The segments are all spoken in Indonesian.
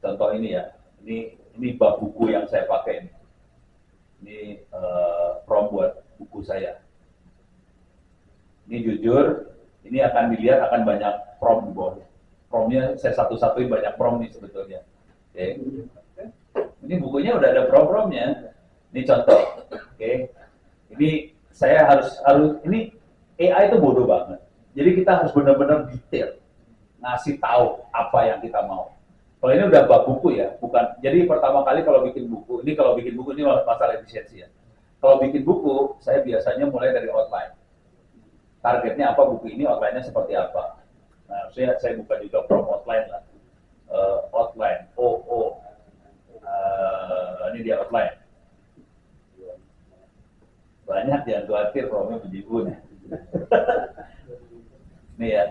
contoh ini ya, ini bab buku yang saya pakai ini prom buat buku saya. Ini jujur, ini akan dilihat akan banyak prom di bawah. Promnya saya satu-satuin banyak prom nih sebetulnya. Oke. Ini bukunya udah ada prom-promnya. Ini contoh. Oke. Ini saya harus ini AI itu bodoh banget. Jadi kita harus benar-benar detail ngasih tahu apa yang kita mau. Kalau ini udah bab buku ya, bukan. Jadi pertama kali kalau bikin buku, ini masalah efisiensi ya. Kalau bikin buku, saya biasanya mulai dari outline. Targetnya apa buku ini, outline-nya seperti apa. Nah, saya buka juga from outline lah. Outline, ini dia outline. Banyak yang khawatir promnya bejibun. Nih ya.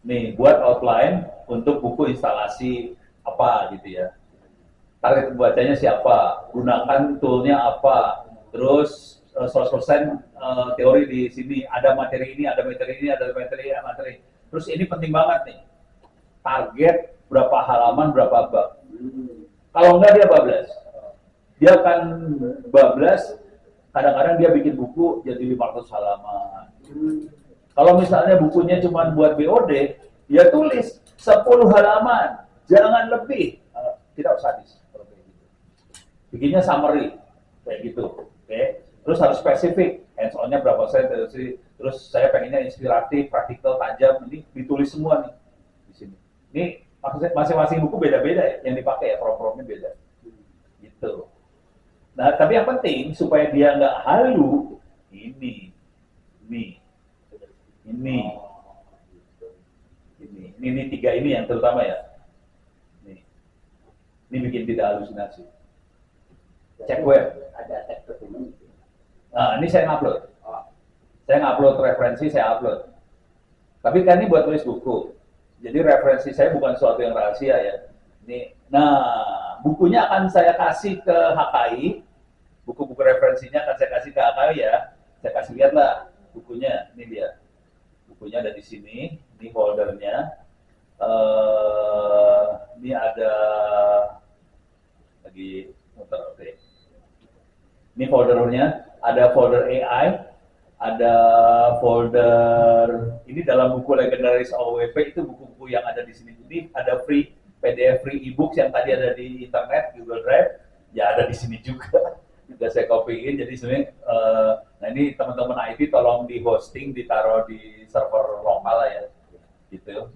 Nih buat outline untuk buku instalasi apa gitu ya. Target pembacanya siapa, gunakan toolnya apa, terus 100% teori di sini, ada materi ini, ada materi ini, ada materi. Terus ini penting banget nih, target berapa halaman, berapa bab. Kalau enggak dia bablas. Dia akan bablas, kadang-kadang dia bikin buku jadi 500 halaman. Kalau misalnya bukunya cuma buat BOD, ya tulis 10 halaman, jangan lebih. Tidak usah hadis. Bikinnya summary, kayak gitu. Okay. Terus harus spesifik, hands-on-nya berapa persen, terus saya pengennya inspiratif, praktikal, tajam, ini ditulis semua nih di sini. Ini masing-masing buku beda-beda ya, yang dipakai ya, prom-promnya beda. Gitu. Nah, tapi yang penting supaya dia nggak halu, ini tiga ini yang terutama ya. Ini bikin tidak halusinasi. Cek web. Ada teks dokumen. Nah, ini saya ngupload. Saya ngupload referensi, saya upload. Tapi kan ini buat tulis buku. Jadi referensi saya bukan sesuatu yang rahasia ya. Nah, bukunya akan saya kasih ke HKI. Buku-buku referensinya akan saya kasih ke HKI ya. Saya kasih lihat lah bukunya. Ini dia. Bukunya ada di sini. Ini foldernya. Ini ada lagi muter, oke. Ini foldernya, ada folder AI, ada folder ini dalam buku legendaris AWP itu buku-buku yang ada di sini. Ini ada free PDF, free ebook yang tadi ada di internet, Google Drive, ya ada di sini juga. Sudah saya copy-in, jadi sebenarnya, nah ini teman-teman IT tolong di hosting, ditaruh di server lokal lah ya, gitu.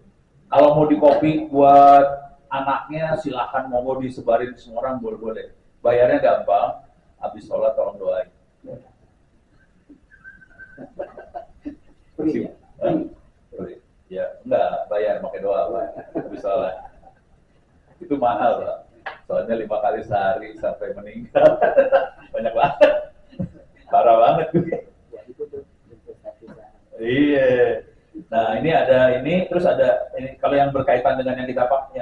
Kalau mau di copy buat anaknya silahkan, mau disebarin semua orang boleh-boleh. Bayarnya gampang, habis sholat tolong doain. Free ya? Ya, enggak, bayar pakai doa, Pak. Habis sholat. Itu mahal, Pak. Soalnya 5 kali sehari sampai meninggal. Banyak banget. Parah banget. Ya, itu tuh investasi. Iya. Nah, ini ada ini, terus ada ini kalau yang berkaitan dengan yang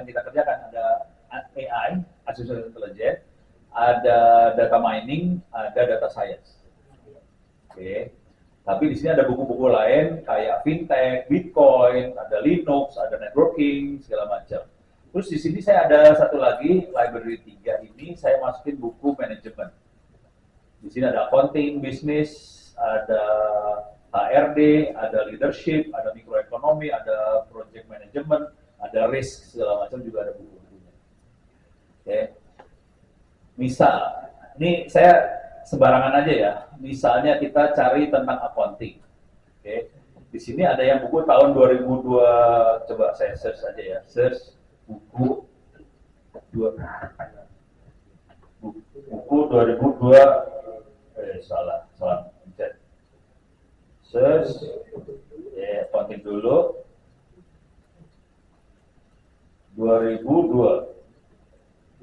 kita kerjakan ada AI, artificial intelligence, ada data mining, ada data science. Oke. Tapi di sini ada buku-buku lain kayak fintech, Bitcoin, ada Linux, ada networking, segala macam. Terus di sini saya ada satu lagi, library 3 ini saya masukin buku manajemen. Di sini ada accounting, bisnis, ada HRD, ada leadership, ada mikroekonomi, ada project management, ada risk, segala macam juga ada buku-bukunya. Oke. Misal, ini saya sembarangan aja ya. Misalnya kita cari tentang accounting. Oke. Di sini ada yang buku tahun 2002, coba saya search aja ya. Search buku 2002, salah. Search, ya, accounting dulu. 2005.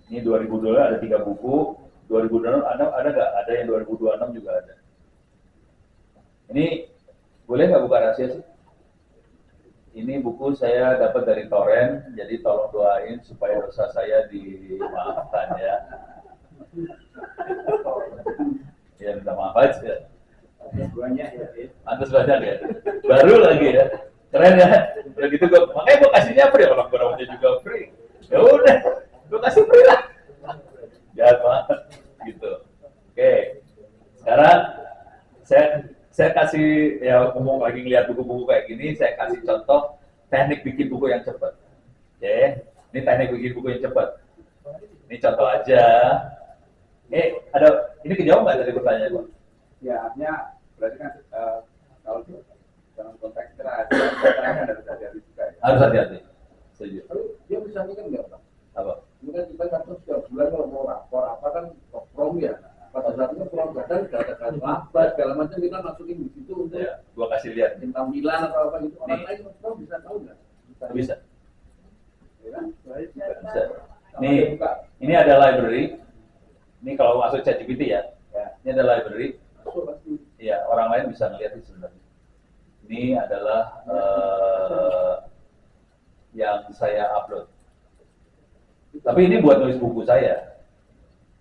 Ini 2002 ada 3 buku. 2026 ada nggak? Ada yang 2026 juga ada. Ini boleh nggak buka rahasia sih? Ini buku saya dapat dari torrent, jadi tolong doain supaya dosa saya dimaafkan ya. Ya minta maaf aja. Banyak ya. Antus banyak ya. Baru lagi ya. Keren ya. Udah gitu makanya gue kasihnya free, orang gue juga free. Ya udah, gue kasih free lah. Jahat banget gitu. Oke. Sekarang saya kasih ya ngomong lagi ngeliat buku-buku kayak gini, saya kasih contoh teknik bikin buku yang cepat. Oke. Ini teknik bikin buku yang cepat. Ini contoh aja. Ini kejauhan nggak dari pertanyaan Pak? Ya, artinya berarti kan kalau dalam konteks keterangan harus hati-hati juga ya. Harus hati-hati. Setuju. Tapi dia bisa mikir nggak, Pak? Apa? Ini kan kita kan setiap bulan kalau mau rapor apa kan prom ya. Pada saat itu prom badan nggak ada kartu apa segala macam kita masukin di situ untuk Ya, gua kasih lihat. bikin tampilan atau apa gitu. Orang Nih. lain prom bisa tahu nggak? Bisa. Ya kan? Bisa. Nih, ini ada library. Ini kalau masuk ChatGPT ya. Ini ada library. Masuk pasti. Ya, orang lain bisa ngeliat itu sebenarnya. Ini adalah yang saya upload. Tapi ini buat nulis buku saya.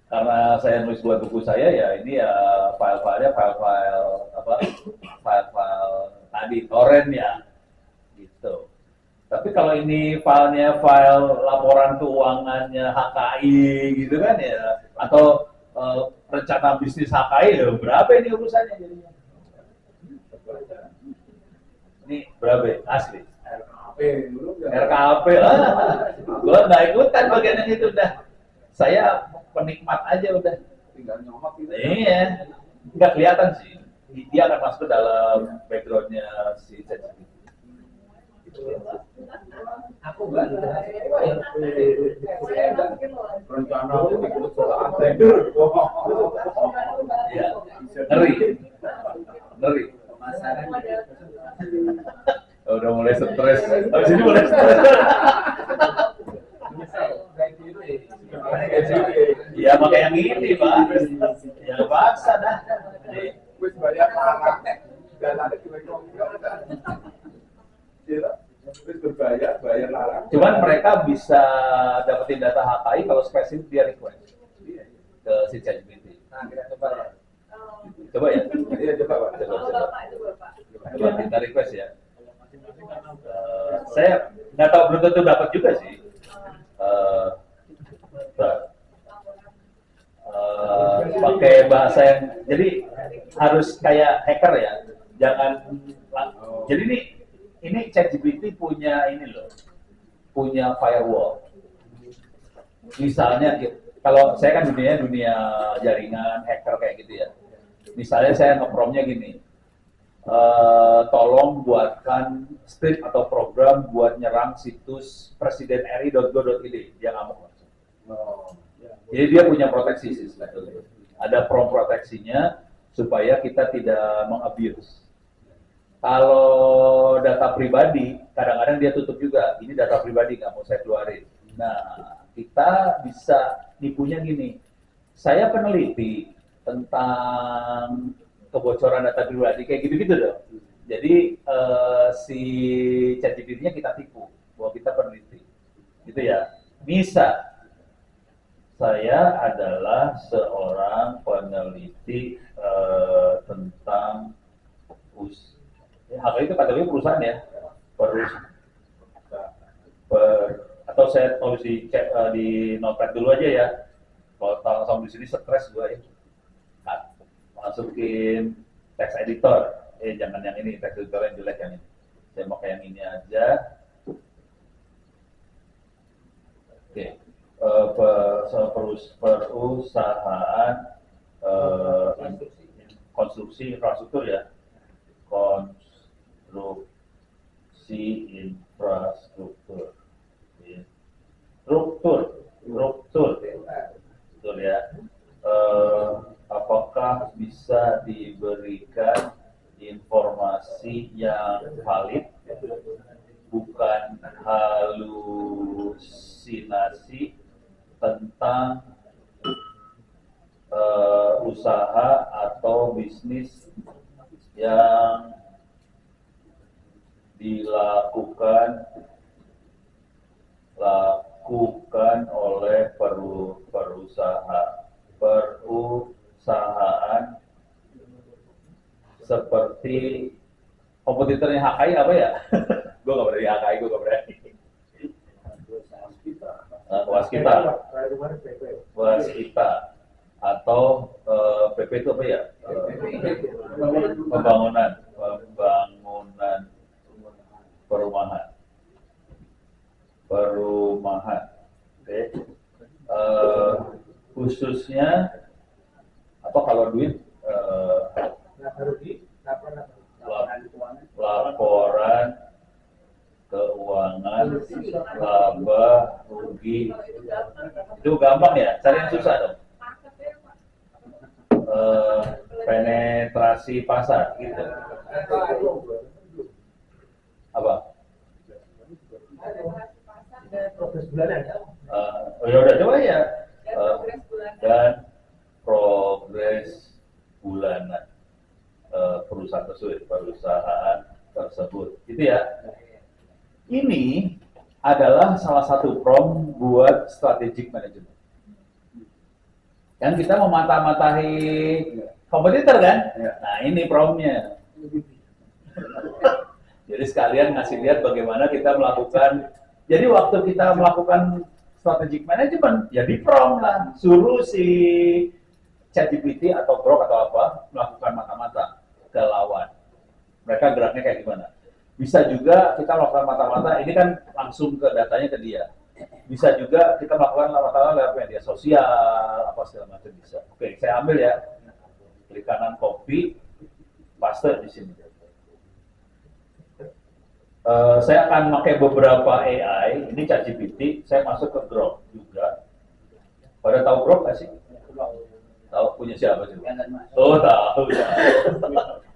Karena saya nulis buat buku saya ya ini ya file-filenya file-file tadi torrent ya gitu. Tapi kalau ini filenya file laporan keuangannya HKI gitu kan ya atau rencana bisnis HKI ya berapa ini urusannya jadinya? Ini berapa? Asli. RKP gue nggak ikutan bagian yang itu udah. Saya penikmat aja udah. Tinggal nyomot gitu. Iya, nggak kelihatan sih. Dia akan masuk ke dalam backgroundnya si ChatGPT. Aku nggak Rencana ikut sholat. Iya, ngeri, ngeri. Udah mulai stres. Habis ini mulai stres. Iya, pakai yang ini, Pak. Ya paksa dah. Wis bayar larang. Dan ada kira-kira wis berbayar, bayar larang. Cuman mereka bisa dapetin data HKI kalau spesifik dia request ke si ChatGPT. Nah, kita coba ya. Coba ya. Iya, coba Pak. Coba kita request ya. Saya nggak tahu, belum tentu dapat juga sih. Pakai bahasa yang jadi harus kayak hacker ya, jangan. Jadi ini ChatGPT punya ini loh, punya firewall. Misalnya kalau saya kan dunia jaringan hacker kayak gitu ya. Misalnya saya nge-prompt-nya gini, tolong buatkan script atau program buat nyerang situs presidenri.go.id, dia ngamuk langsung. Jadi dia punya proteksi sih sebetulnya. Ada prompt proteksinya supaya kita tidak mengabuse. Kalau data pribadi, kadang-kadang dia tutup juga. Ini data pribadi, nggak mau saya keluarin. Nah, kita bisa nipunya gini. Saya peneliti tentang kebocoran data pribadi, kayak gitu-gitu dong. Jadi, si ChatGPT-nya kita tipu, bahwa kita peneliti. Gitu ya. Bisa. Saya adalah seorang peneliti tentang HKI itu kategori perusahaan ya, atau saya tulis di notepad dulu aja ya. Kalau langsung di sini stres gue ya. Masukin text editor, jangan yang ini, text editor yang jelek yang ini. Saya mau kayak yang ini aja. Oke. Perusahaan konstruksi infrastruktur ya, konstruksi infrastruktur, struktur, betul ya. Apakah bisa diberikan informasi yang valid, bukan halusinasi tentang usaha atau bisnis yang dilakukan oleh perusahaan seperti kompetitornya HKI apa ya? Gue nggak berani HKI, gue nggak berani. Kita. Waskita, waskita atau PP itu apa ya? Pembangunan perumahan. Oke. Khususnya apa kalau duit laporan keuangan laba rugi itu gampang ya, cari yang susah dong. Penetrasi pasar gitu. Apa? Progres bulanan. Ya udah coba ya. Dan progres bulanan perusahaan tersebut. Itu ya. Ini adalah salah satu prom buat strategic management. Kan kita memata-matahi kompetitor kan? Nah ini promnya. Jadi sekalian ngasih lihat bagaimana kita melakukan. Jadi waktu kita melakukan strategic management, ya di prom lah. Suruh si ChatGPT atau Grok atau apa melakukan mata-mata ke lawan. Mereka geraknya kayak gimana? Bisa juga kita melakukan mata-mata, ini kan langsung ke datanya ke dia. Bisa juga kita melakukan mata-mata lewat media sosial, apa segala macam bisa. Oke, saya ambil ya. Klik kanan copy, paste di sini. Saya akan pakai beberapa AI, ini ChatGPT, saya masuk ke Grok juga. Pada tahu Grok nggak sih? Tahu punya siapa sih? Oh tahu ya.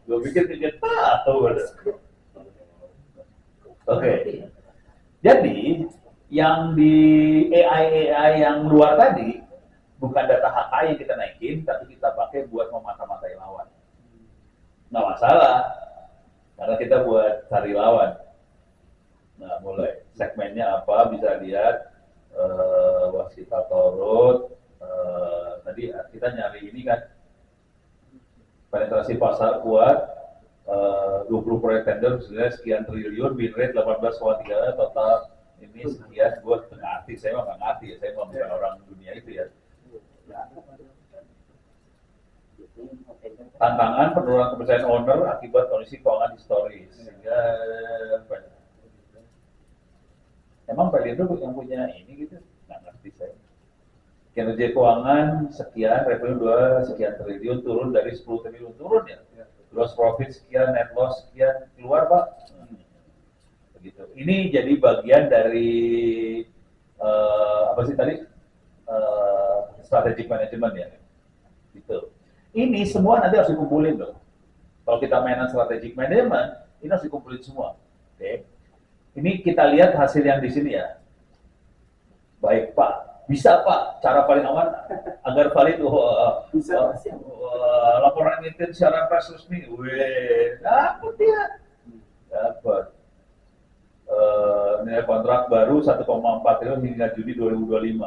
Gue pikir dia tahu. Oke. Jadi yang di AI yang luar tadi bukan data HKI yang kita naikin, tapi kita pakai buat memata-matai lawan. Nggak masalah, karena kita buat cari lawan. Nah, mulai segmennya apa bisa lihat waskita Torut. Tadi kita nyari ini kan penetrasi pasar kuat. 20 proyek tender sekian triliun, win rate 18,3, total ini sekian. Gue ngerti, saya mah nggak ngerti ya, saya mah bukan orang dunia itu ya. Tantangan penurunan kepercayaan owner akibat kondisi keuangan historis. Sehingga emang Pelindo yang punya ini gitu, nggak ngerti saya. Kinerja keuangan sekian, revenue 2 sekian triliun, turun dari 10 triliun, turun ya. Gross profit sekian, net loss sekian, keluar Pak. Begitu. Ini jadi bagian dari apa sih tadi? Strategic management ya. Gitu. Ini semua nanti harus dikumpulin loh. Kalau kita mainan strategic management, ini harus dikumpulin semua. Oke. Ini kita lihat hasil yang di sini ya. Baik Pak, bisa Pak, cara paling aman agar valid laporan emiten secara pers resmi. Dapat ya. Dapat. Nilai kontrak baru 1,4 triliun hingga Juni 2025.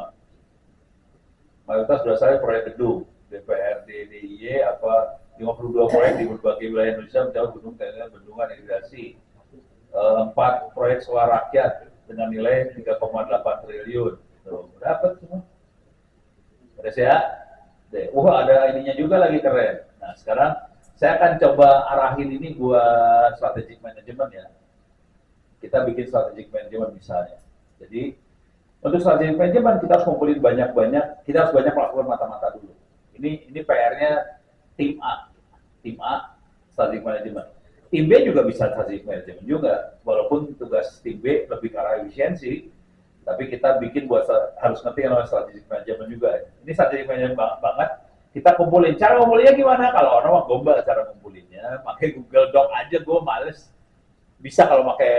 Mayoritas berasal dari proyek gedung, DPRD, DIY, 52 proyek di berbagai wilayah Indonesia mencakup gunung, tenda, bendungan, irigasi. 4 proyek sewa rakyat dengan nilai 3,8 triliun. Tuh, dapat semua. Beres ya? Ada ininya juga lagi keren. Nah, sekarang saya akan coba arahin ini buat strategic management ya. Kita bikin strategic management misalnya. Jadi, untuk strategic management kita harus kumpulin banyak-banyak, kita harus banyak melakukan mata-mata dulu. Ini PR-nya tim A. Tim A, strategic management. Tim B juga bisa strategic management juga, walaupun tugas tim B lebih ke arah efisiensi, tapi kita bikin buat harus ngerti yang namanya strategic management juga. Ini strategic management banget. Kita kumpulin. Cara ngumpulinnya gimana? Kalau orang mau gombal cara ngumpulinnya, pakai Google Doc aja, gue males. Bisa kalau pakai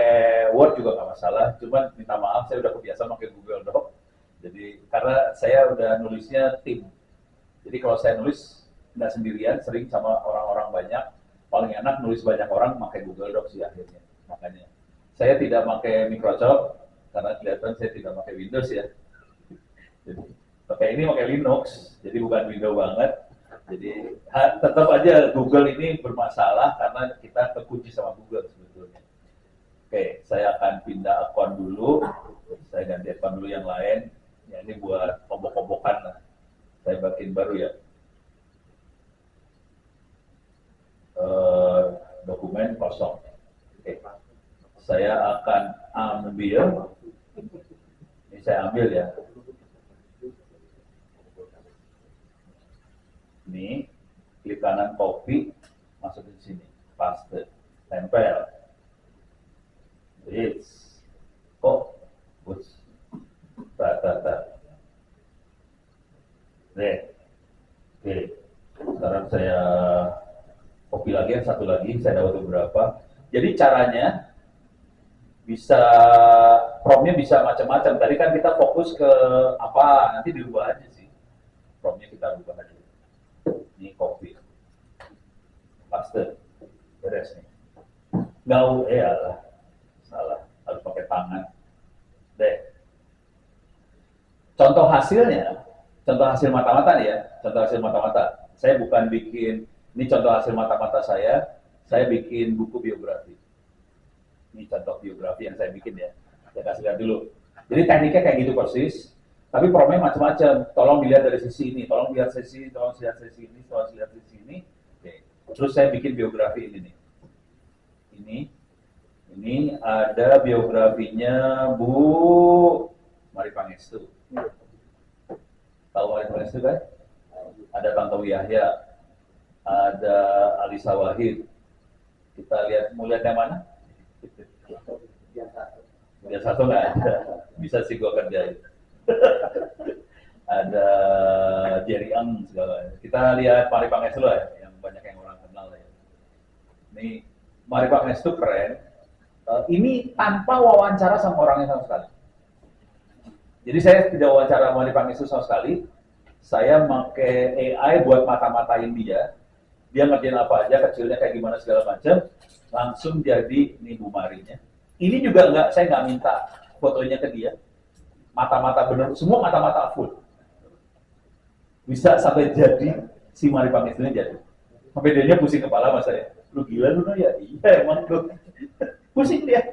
Word juga nggak masalah. Cuman minta maaf, saya udah kebiasaan pakai Google Doc. Jadi karena saya udah nulisnya tim. Jadi kalau saya nulis nggak sendirian, sering sama orang-orang banyak. Paling enak nulis banyak orang pakai Google Doc sih akhirnya. Makanya saya tidak pakai Microsoft karena kelihatan saya tidak pakai Windows ya. Jadi pakai Linux, jadi bukan Windows banget. Jadi tetap aja Google ini bermasalah karena kita kekunci sama Google sebetulnya. Oke, saya akan pindah akun dulu, saya ganti akun dulu yang lain. Ya ini buat obok-obokan lah. Saya bikin baru ya. Dokumen kosong. Oke. Saya akan ambil. Ini saya ambil ya. Ini klik kanan copy, masukin di sini, paste, tempel. It's kok, push, Oke, sekarang saya copy lagi yang satu lagi, saya dapat beberapa. Jadi caranya bisa promnya bisa macam-macam. Tadi kan kita fokus ke apa, nanti dirubah aja sih. Promnya kita rubah aja. Ini copy, paste, beres nih. Alah, salah, harus pakai tangan. Deh. Contoh hasil mata-mata nih ya, contoh hasil mata-mata. Saya bukan bikin, ini contoh hasil mata-mata saya bikin buku biografi. Ini contoh biografi yang saya bikin ya, saya kasih lihat dulu. Jadi tekniknya kayak gitu persis, tapi promnya macam-macam. Tolong dilihat dari sisi ini, tolong lihat sisi, tolong lihat sisi ini, tolong lihat sisi ini. Oke. Terus saya bikin biografi ini nih. Ini ada biografinya Bu Mari Pangestu. Tahu Mari Pangestu kan? Ada Tantowi Yahya, ada Alisa Wahid. Kita lihat, mau lihat yang mana? Yang satu nggak ada, bisa sih gua kerjain. Ada Jerry Ang segala. Kita lihat Mari Pangestu lah, yang banyak yang orang kenal ya. Ini Mari Pangestu keren. Ini tanpa wawancara sama orangnya sama sekali. Jadi saya tidak wawancara Mari Pangestu sama sekali. Saya pakai AI buat mata-matain dia. Dia ngerjain apa aja, kecilnya kayak gimana segala macam. Langsung jadi ini Bu Marinya. Ini juga saya nggak minta fotonya ke dia. Mata-mata bener, semua mata-mata full. Bisa sampai jadi si Mari Pangestunya jadi. Sampai dia pusing kepala mas saya. Lu gila lu ya? Iya emang lu. Pusing dia.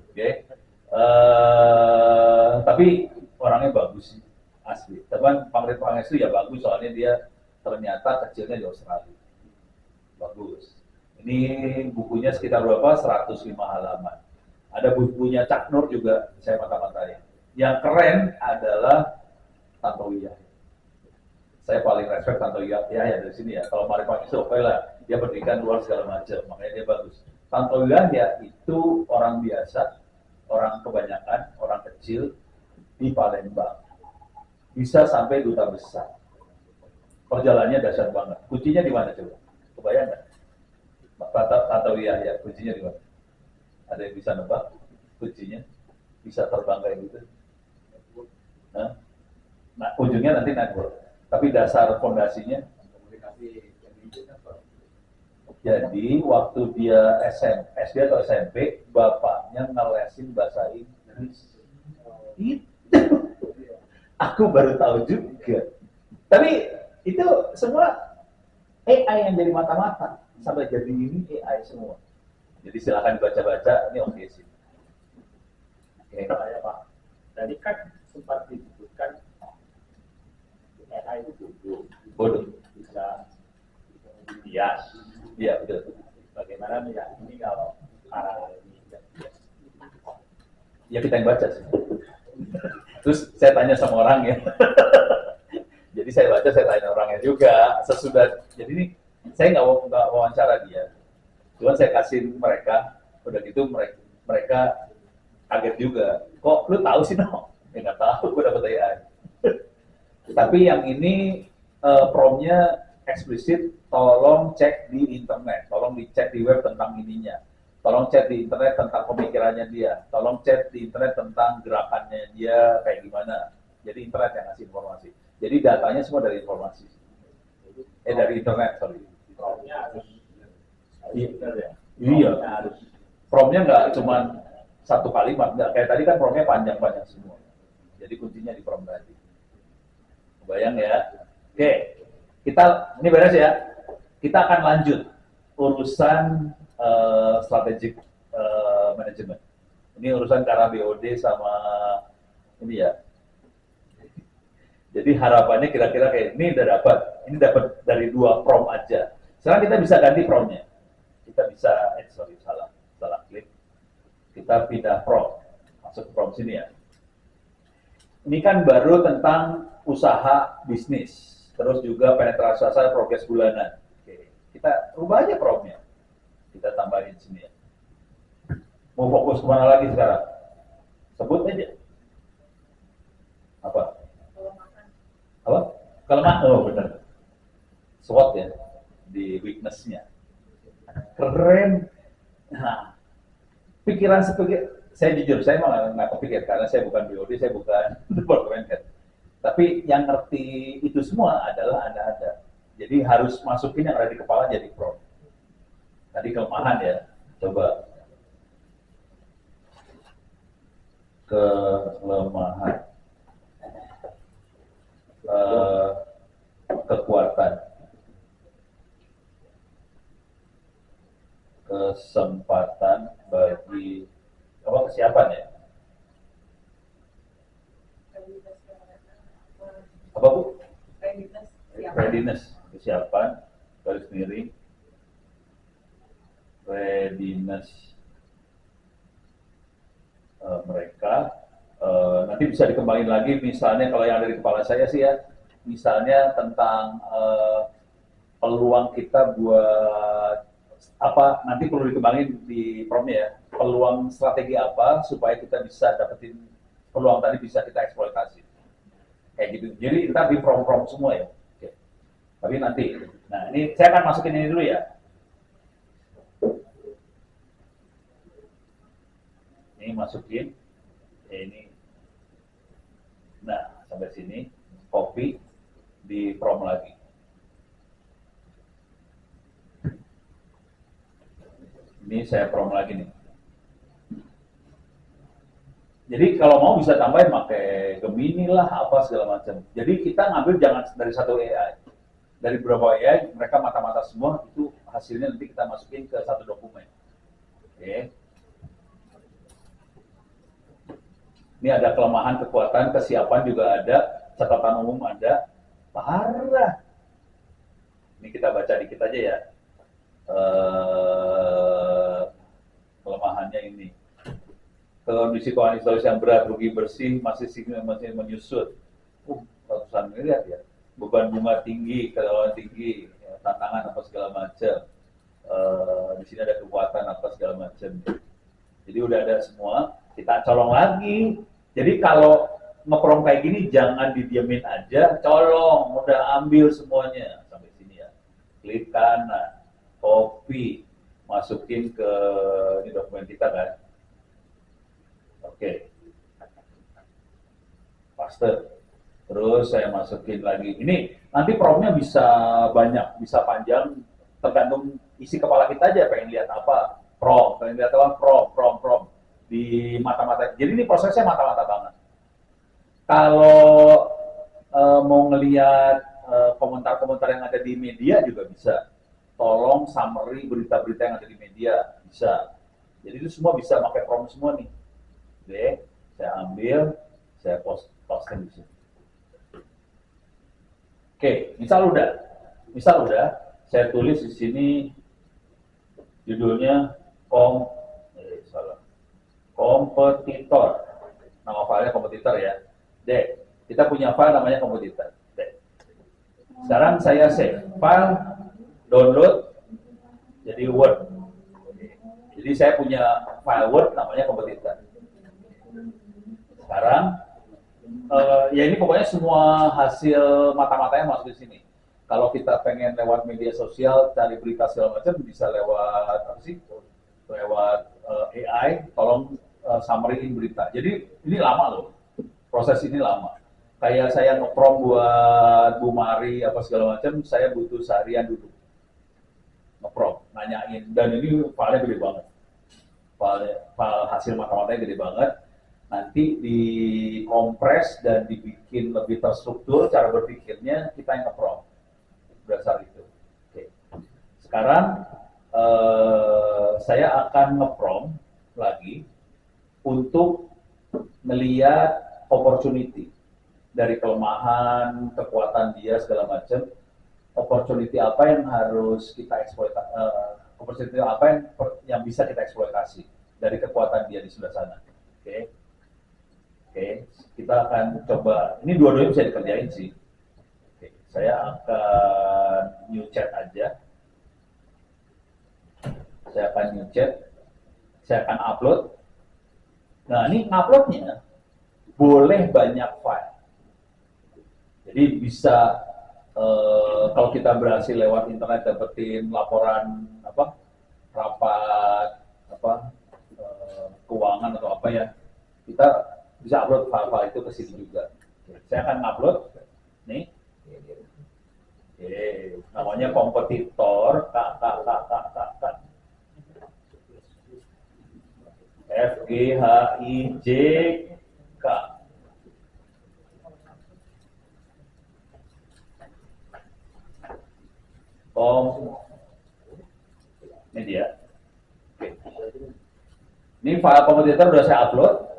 Oke. Tapi orangnya bagus sih, asli. Tapi Mari Pangestu ya bagus soalnya dia ternyata kecilnya di Australia. Bagus. Ini bukunya sekitar berapa? 105 halaman. Ada bukunya Cak Nur juga saya mata-matain. Yang keren adalah Tantowi Yahya. Saya paling respect Tantowi Yahya dari sini ya. Kalau Mari Pangestu oke lah, dia pendidikan luar segala macam, makanya dia bagus. Tantowi Yahya itu orang biasa, orang kebanyakan, orang kecil di Palembang. Bisa sampai duta besar. Perjalanannya dahsyat banget. Kuncinya di mana coba? Kebayang nggak? Tantowi Yahya, kuncinya di mana? Ada yang bisa nebak? Kuncinya bisa terbang kayak gitu. Nah, ujungnya nanti network. Tapi dasar fondasinya Komunikasi yang jadi waktu dia SD atau SMP, bapaknya ngelesin bahasa Inggris. Itu aku baru tahu juga. Tapi itu semua AI yang jadi mata-mata sampai jadi ini AI semua. Jadi silakan baca-baca, ini oke sih. Oke. Saya Pak, tadi kan sempat disebutkan AI itu Bodoh. bisa bias. Iya betul. Bagaimana ya ini kalau arah ini Ya kita yang baca sih. Terus saya tanya sama orang ya. Jadi saya baca, saya tanya orangnya juga. Sesudah, jadi ini saya nggak wawancara dia. Cuman saya kasih mereka, udah gitu mereka kaget juga. Kok lu tahu sih no? Ya nggak tahu, gue dapet AI. Tapi yang ini promnya eksplisit, tolong cek di internet, tolong dicek di web tentang ininya. Tolong cek di internet tentang pemikirannya dia. Tolong cek di internet tentang gerakannya dia kayak gimana. Jadi internet yang ngasih informasi. Jadi datanya semua dari informasi. Dari internet, sorry. promnya harus Iya. Promnya nggak cuma satu kalimat, nggak kayak tadi kan promnya panjang-panjang semua. Jadi kuncinya di prom tadi. Bayang ya. Oke, kita ini beres ya. Kita akan lanjut urusan strategic management. Ini urusan karena BOD sama ini ya. Jadi harapannya kira-kira kayak ini udah dapat, ini dapat dari 2 prom aja. Sekarang kita bisa ganti promnya. Kita bisa, salah klik. Kita pindah prom, masuk ke prom sini ya. Ini kan baru tentang usaha bisnis, terus juga penetrasi pasar, progres bulanan. Oke, kita rubah aja promnya. Kita tambahin sini ya. Mau fokus kemana lagi sekarang? Sebut aja. Apa? Apa? Kelemahan. Oh benar. SWOT ya, di weakness-nya. Keren. Nah, pikiran saya jujur, saya malah nggak kepikir karena saya bukan BOD, saya bukan departemen kan. Tapi yang ngerti itu semua adalah Anda. Jadi harus masukin yang ada di kepala jadi pro. Tadi kelemahan ya, coba kelemahan, kekuatan, kesempatan bagi kesiapan ya. Apa Bu? Readiness, kesiapan, garis miring, readiness mereka. Nanti bisa dikembangin lagi, misalnya kalau yang ada di kepala saya sih ya, misalnya tentang peluang kita buat apa, nanti perlu dikembangin di promnya ya, peluang strategi apa supaya kita bisa dapetin peluang tadi bisa kita eksploitasi. Kayak gitu. Jadi kita di prom semua ya. Oke. Tapi nanti. Nah, ini saya akan masukin ini dulu ya. Ini masukin. Ini. Nah, sampai sini copy di prom lagi. Ini saya prom lagi nih. Jadi kalau mau bisa tambahin pakai Gemini lah, apa segala macam. Jadi kita ngambil jangan dari satu AI. Dari beberapa AI, mereka mata-mata semua, itu hasilnya nanti kita masukin ke satu dokumen. Oke. Ini ada kelemahan, kekuatan, kesiapan juga ada, catatan umum ada. Parah. Ini kita baca dikit aja ya. Kelemahannya ini. Kondisi keuangan historis yang berat, rugi bersih, masih menyusut. Ratusan miliar ya. Beban bunga tinggi, kelelahan tinggi, ya, tantangan apa segala macam. Di sini ada kekuatan apa segala macam. Jadi udah ada semua, kita colong lagi. Jadi kalau ngeprom kayak gini jangan didiemin aja, colong, udah ambil semuanya sampai sini ya. Klik kanan, copy, masukin ke ini dokumen kita kan. Oke. Paste. Terus saya masukin lagi. Ini nanti promnya bisa banyak, bisa panjang, tergantung isi kepala kita aja. Pengen lihat apa? Pengen lihat apa? Prom. Di mata-mata. Jadi ini prosesnya mata-mata banget. Kalau mau ngelihat komentar-komentar yang ada di media juga bisa. Tolong summary berita-berita yang ada di media. Bisa. Jadi itu semua bisa pakai prom semua nih. Oke, saya ambil, saya posting di sini. Oke, misal udah, saya tulis di sini judulnya kompetitor. Nama filenya kompetitor ya. D. Kita punya file namanya kompetitor. D. Sekarang saya save file, download, jadi Word. Jadi saya punya file Word namanya kompetitor. Sekarang ya ini pokoknya semua hasil mata-matanya masuk di sini. Kalau kita pengen lewat media sosial cari berita segala macam bisa lewat apa sih? Lewat AI, tolong summary-in berita. Jadi ini lama loh. Proses ini lama. Kayak saya nge-prom buat Bu Mari apa segala macam, saya butuh seharian dulu. Nge-prom, nanyain, dan ini filenya gede banget. File hasil mata-matanya gede banget. Nanti dikompres dan dibikin lebih terstruktur cara berpikirnya, kita yang nge-prom berdasar itu. Oke. Sekarang saya akan nge-prom lagi untuk melihat opportunity dari kelemahan, kekuatan dia segala macam. Opportunity apa yang harus kita eksploitasi, opportunity apa yang bisa kita eksploitasi dari kekuatan dia di sebelah sana. Oke, kita akan coba. Ini dua-duanya bisa dikerjain sih. Oke, saya akan new chat aja. Saya akan new chat. Saya akan upload. Nah, ini uploadnya boleh banyak file. Jadi bisa kalau kita berhasil lewat internet dapetin laporan rapat keuangan atau apa ya, kita bisa upload file-file itu ke sini juga. Saya akan upload nih. Namanya kompetitor FGHIJK. Ini dia. Oke. Ini file kompetitor udah saya upload.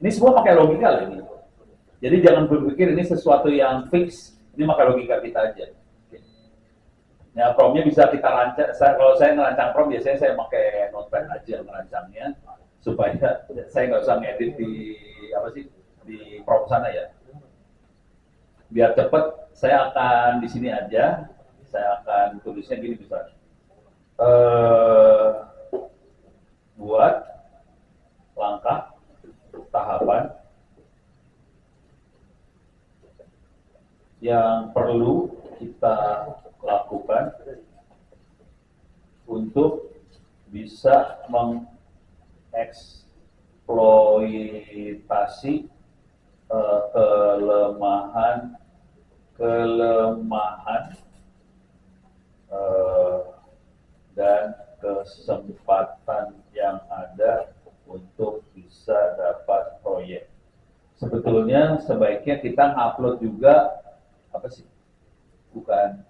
Ini semua pakai logika loh ini. Jadi jangan berpikir ini sesuatu yang fix. Ini pakai logika kita aja. Oke. Nah, promnya bisa kita rancang. Kalau saya ngerancang prom biasanya saya pakai notepad aja ngerancangnya supaya saya nggak usah ngedit di prom sana ya. Biar cepat, saya akan di sini aja. Saya akan tulisnya gini bisa. Buat langkah tahapan yang perlu kita lakukan untuk bisa mengeksploitasi kelemahan dan kesempatan yang ada untuk bisa dapat proyek. Sebetulnya sebaiknya kita ngupload juga bukan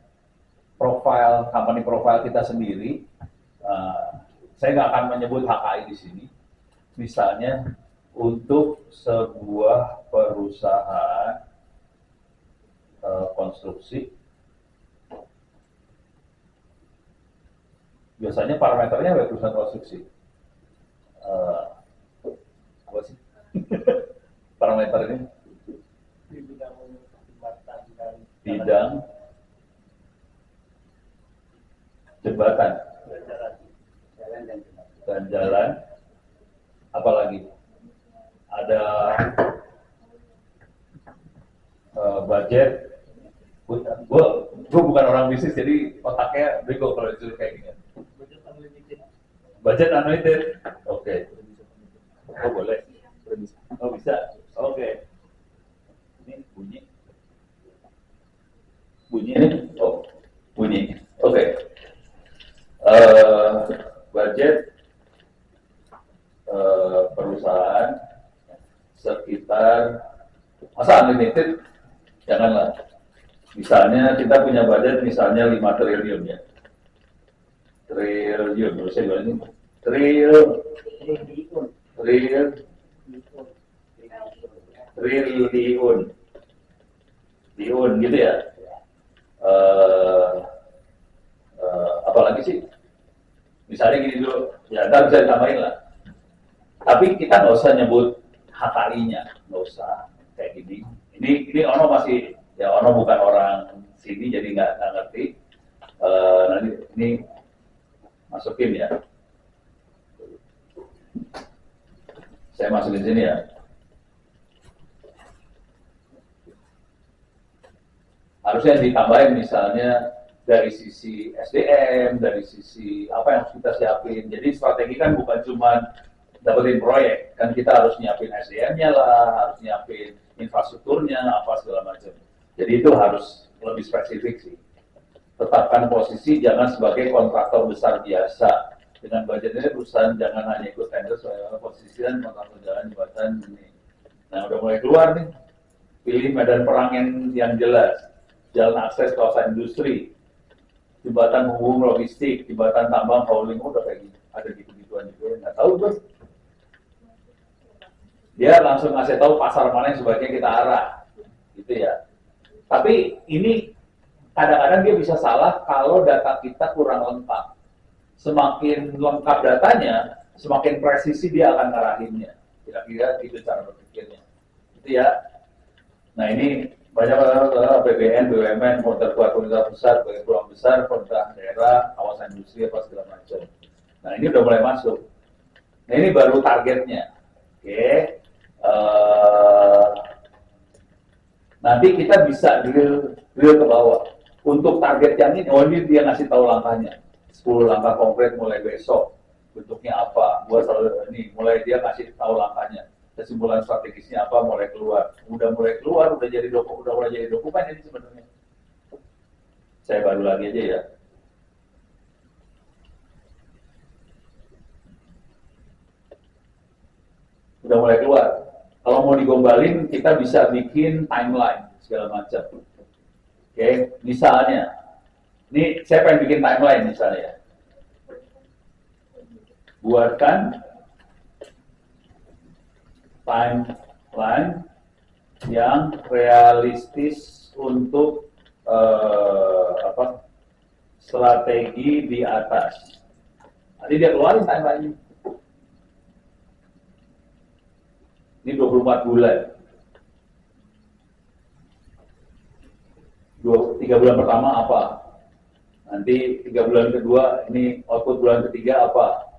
company profile kita sendiri. Saya nggak akan menyebut HKI di sini. Misalnya untuk sebuah perusahaan konstruksi, biasanya parameternya apa perusahaan konstruksi? Apa sih? Parameter ini? Bidang jembatan dan jalan. Apalagi ada budget. Gue bukan orang bisnis jadi otaknya bego kalau disuruh kayak gini. Budget unlimited. Oke. Oh boleh. Oh bisa. Oke. Ini bunyi ini. Oh bunyi. Oke. Budget perusahaan sekitar, masa unlimited? Janganlah. Misalnya kita punya budget misalnya 5 triliun ya. Triliun, terus saya bilang ini triliun gitu ya. Apalagi sih? Misalnya gini dulu, ya ntar bisa ditambahin lah. Tapi kita nggak usah nyebut HKI-nya, nggak usah kayak gini. Ini Ono masih, ya Ono bukan orang sini jadi nggak ngerti. Nanti ini masukin ya. Saya masukin sini ya. Harusnya ditambahin misalnya dari sisi SDM, dari sisi apa yang harus kita siapin. Jadi strategi kan bukan cuma dapetin proyek, kan kita harus nyiapin SDM-nya lah, harus nyiapin infrastrukturnya, apa segala macam. Jadi itu harus lebih spesifik sih. Tetapkan posisi jangan sebagai kontraktor besar biasa. Dengan budget ini perusahaan jangan hanya ikut tender soal posisi dan kontraktor jalan jembatan ini. Nah udah mulai keluar nih. Pilih medan perang yang jelas. Jalan akses kawasan industri, jembatan penghubung logistik, jembatan tambang, hauling, udah kayak gitu. Ada gitu-gituan juga, nggak tahu bos. dia langsung ngasih tahu pasar mana yang sebaiknya kita arah, gitu ya. Tapi ini kadang-kadang dia bisa salah kalau data kita kurang lengkap. Semakin lengkap datanya, semakin presisi dia akan ngarahinnya. Kira-kira itu cara berpikirnya. Gitu ya. Nah ini banyak APBN, BUMN, modal kuat pemerintah pusat, bagi peluang besar, pemerintah daerah, kawasan industri, apa segala macam. Nah ini udah mulai masuk. Nah ini baru targetnya. Oke. Nanti kita bisa drill ke bawah. Untuk target yang ini, oh ini dia ngasih tahu langkahnya. 10 langkah konkret mulai besok. Bentuknya apa? Buat selalu ini, mulai dia ngasih tahu langkahnya. Kesimpulan strategisnya apa, mulai keluar. Udah mulai keluar, udah mulai jadi dokumen ini sebenarnya. Saya baru lagi aja ya. Udah mulai keluar. Kalau mau digombalin, kita bisa bikin timeline segala macam. Oke, misalnya, ini saya pengen bikin timeline misalnya. Buatkan timeline yang realistis untuk strategi di atas. Nanti dia keluarin timeline. Ini 24 bulan. 3 bulan pertama apa? Nanti 3 bulan kedua, ini output bulan ketiga apa?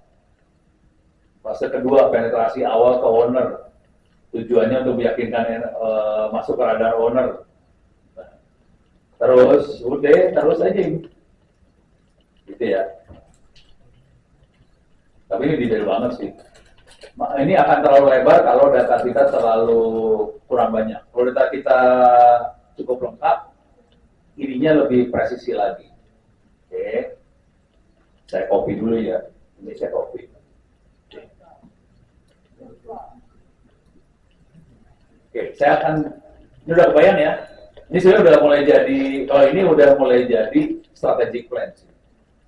Fase kedua, penetrasi awal ke owner. Tujuannya untuk meyakinkan masuk ke radar owner. Terus, terus aja ini. Gitu ya. Tapi ini detail banget sih. Ini akan terlalu lebar kalau data kita terlalu kurang banyak. Kalau data kita cukup lengkap, ininya lebih presisi lagi. Oke, saya copy dulu ya. Ini saya copy. Oke, saya akan, ini udah kebayang ya. Ini sebenarnya udah mulai jadi, kalau ini udah mulai jadi strategic plan sih.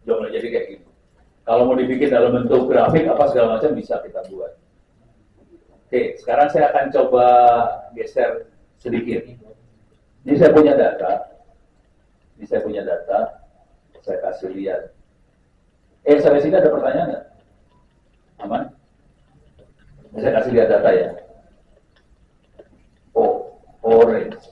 Udah mulai jadi kayak gini. Kalau mau dibikin dalam bentuk grafik apa segala macam bisa kita buat. Oke, sekarang saya akan coba geser sedikit. Ini saya punya data. Saya kasih lihat. Sampai sini ada pertanyaan nggak? Aman? Saya kasih lihat data ya. Oh, orange.